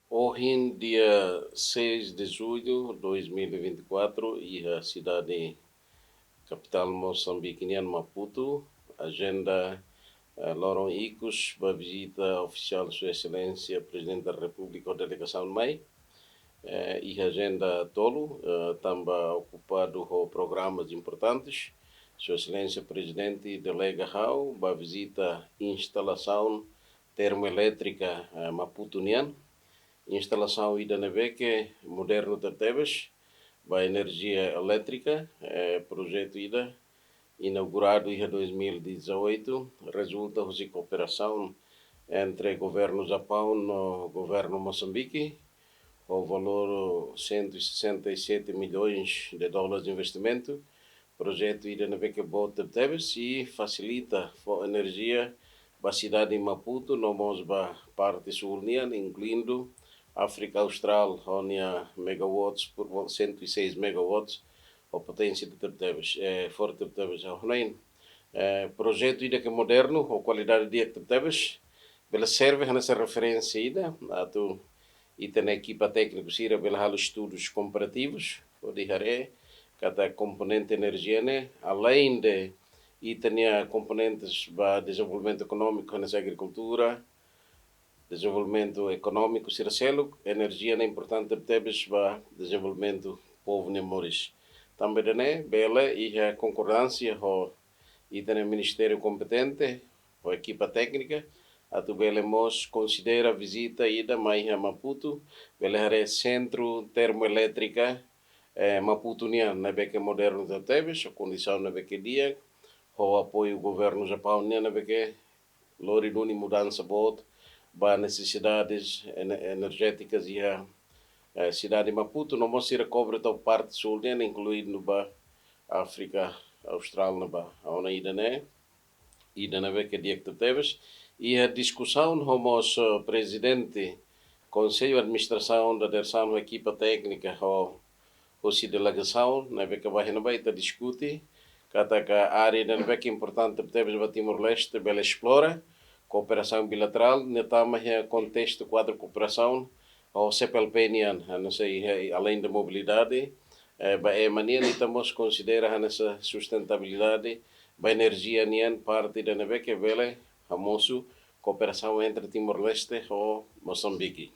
Hoje, dia 6 de julho de 2024, e a cidade capital moçambiquina, Maputo, agenda Loron Icos, para visita oficial de Sua Excelência, Presidente da República, a delegação de Mai, e agenda tolo, também ocupado com programas importantes. Sua Excelência Presidente delega Hau, para visita instalação termoelétrica Maputunian, instalação ida na beque moderno de Tebes, para energia elétrica, projeto ida inaugurado em 2018, resulta de cooperação entre o governo Japão e o governo Moçambique, o valor 167 milhões de dólares de investimento. Projeto ida na beque bota de Tebes e facilita a energia para a cidade de Maputo, nomos para parte sul, incluindo África Austral, onde megawatts por 106 megawatts, a potência de Tebes, forte de Tebes. Projeto ida que moderno, a qualidade de Tebes, ela serve nessa referência ida, e tem equipa técnica sira pela estudos comparativos, o diharé, cada componente energia, além de e tem componentes para desenvolvimento econômico nessa agricultura, desenvolvimento econômico, selo, energia é importante para desenvolvimento do povo Nemoris. Também bela e a concordância e tem o ministério competente, a equipa técnica, a tu belemos considera a visita ida mais a Maputo, bela centro termoelétrica Maputunian, na beque moderno da Tebes, a condição na beque dia, o apoio do governo Japão na beque lori nuni mudança bot, para necessidades energéticas e a cidade de Maputo não mostra cobre a parte sul, incluindo a África Austral, onde ida na beca dia que teves, e a discussão com o presidente Conselho de Administração da direção da equipa técnica, ou se delegação, na beca vai discutir, que a área da beca importante teves para Timor-Leste, ela explora, cooperação bilateral, netama contexto quadro de cooperação, o CPLP, não sei, além da mobilidade, é maneira que estamos considera essa sustentabilidade, a energia parte da neve que vele, a cooperação entre Timor-Leste e Moçambique.